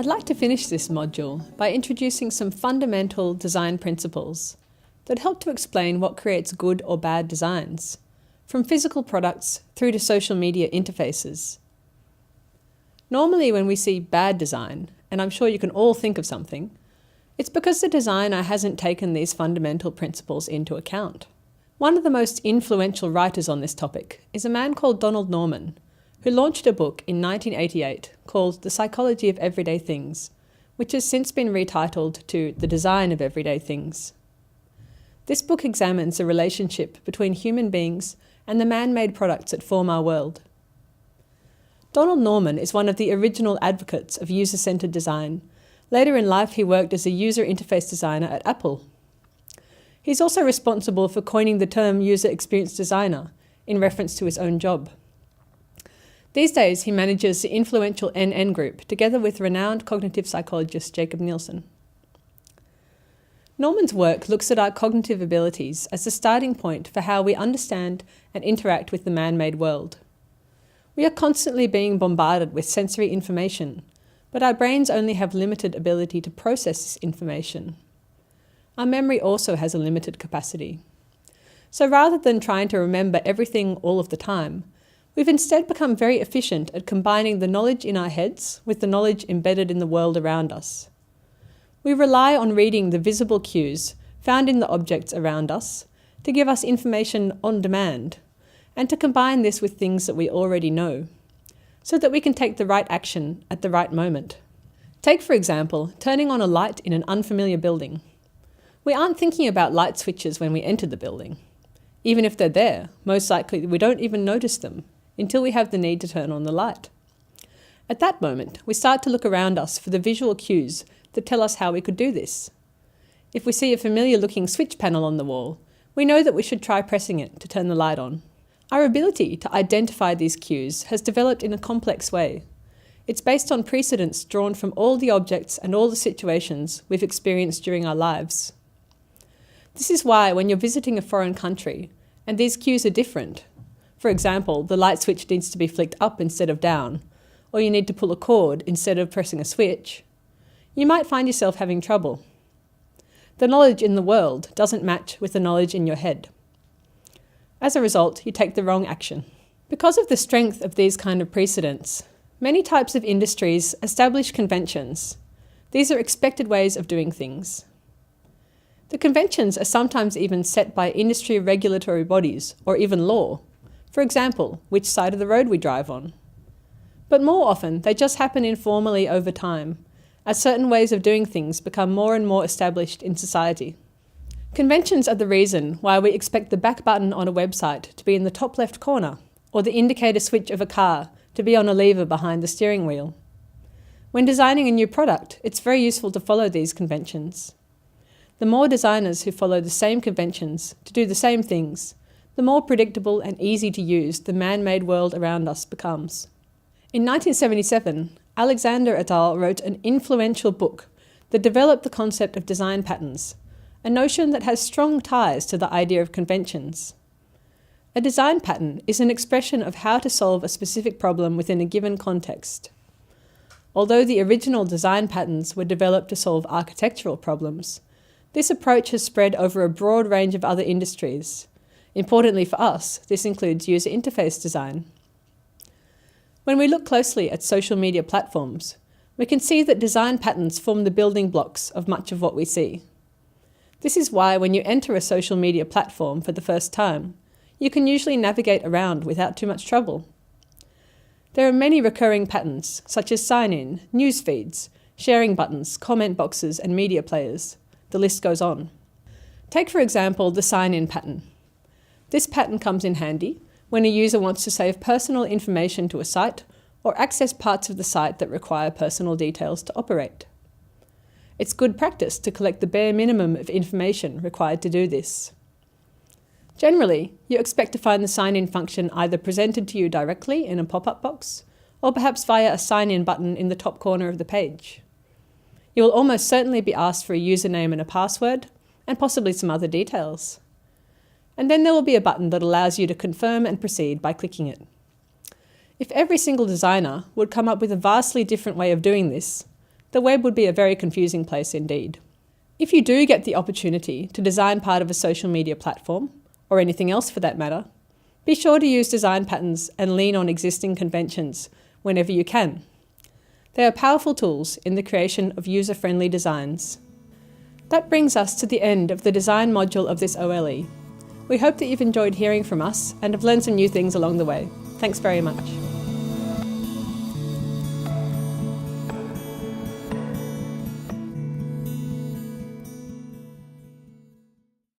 I'd like to finish this module by introducing some fundamental design principles that help to explain what creates good or bad designs, from physical products through to social media interfaces. Normally when we see bad design, and I'm sure you can all think of something, it's because the designer hasn't taken these fundamental principles into account. One of the most influential writers on this topic is a man called Donald Norman, who launched a book in 1988 called The Psychology of Everyday Things, which has since been retitled to The Design of Everyday Things. This book examines the relationship between human beings and the man-made products that form our world. Donald Norman is one of the original advocates of user-centered design. Later in life, he worked as a user interface designer at Apple. He's also responsible for coining the term user experience designer in reference to his own job. These days, he manages the influential NN Group together with renowned cognitive psychologist Jakob Nielsen. Norman's work looks at our cognitive abilities as the starting point for how we understand and interact with the man-made world. We are constantly being bombarded with sensory information, but our brains only have limited ability to process this information. Our memory also has a limited capacity. So rather than trying to remember everything all of the time, we've instead become very efficient at combining the knowledge in our heads with the knowledge embedded in the world around us. We rely on reading the visible cues found in the objects around us to give us information on demand, and to combine this with things that we already know, so that we can take the right action at the right moment. Take, for example, turning on a light in an unfamiliar building. We aren't thinking about light switches when we enter the building. Even if they're there, most likely we don't even notice them until we have the need to turn on the light. At that moment, we start to look around us for the visual cues that tell us how we could do this. If we see a familiar-looking switch panel on the wall, we know that we should try pressing it to turn the light on. Our ability to identify these cues has developed in a complex way. It's based on precedents drawn from all the objects and all the situations we've experienced during our lives. This is why when you're visiting a foreign country, and these cues are different, for example, the light switch needs to be flicked up instead of down, or you need to pull a cord instead of pressing a switch, you might find yourself having trouble. The knowledge in the world doesn't match with the knowledge in your head. As a result, you take the wrong action. Because of the strength of these kind of precedents, many types of industries establish conventions. These are expected ways of doing things. The conventions are sometimes even set by industry regulatory bodies or even law. For example, which side of the road we drive on. But more often, they just happen informally over time, as certain ways of doing things become more and more established in society. Conventions are the reason why we expect the back button on a website to be in the top left corner, or the indicator switch of a car to be on a lever behind the steering wheel. When designing a new product, it's very useful to follow these conventions. The more designers who follow the same conventions to do the same things, the more predictable and easy to use the man-made world around us becomes. In 1977, Alexander et al. Wrote an influential book that developed the concept of design patterns, a notion that has strong ties to the idea of conventions. A design pattern is an expression of how to solve a specific problem within a given context. Although the original design patterns were developed to solve architectural problems, this approach has spread over a broad range of other industries. Importantly for us, this includes user interface design. When we look closely at social media platforms, we can see that design patterns form the building blocks of much of what we see. This is why when you enter a social media platform for the first time, you can usually navigate around without too much trouble. There are many recurring patterns, such as sign-in, news feeds, sharing buttons, comment boxes, and media players. The list goes on. Take, for example, the sign-in pattern. This pattern comes in handy when a user wants to save personal information to a site or access parts of the site that require personal details to operate. It's good practice to collect the bare minimum of information required to do this. Generally, you expect to find the sign-in function either presented to you directly in a pop-up box, or perhaps via a sign-in button in the top corner of the page. You will almost certainly be asked for a username and a password, and possibly some other details. And then there will be a button that allows you to confirm and proceed by clicking it. If every single designer would come up with a vastly different way of doing this, the web would be a very confusing place indeed. If you do get the opportunity to design part of a social media platform, or anything else for that matter, be sure to use design patterns and lean on existing conventions whenever you can. They are powerful tools in the creation of user-friendly designs. That brings us to the end of the design module of this OLE. We hope that you've enjoyed hearing from us and have learned some new things along the way. Thanks very much.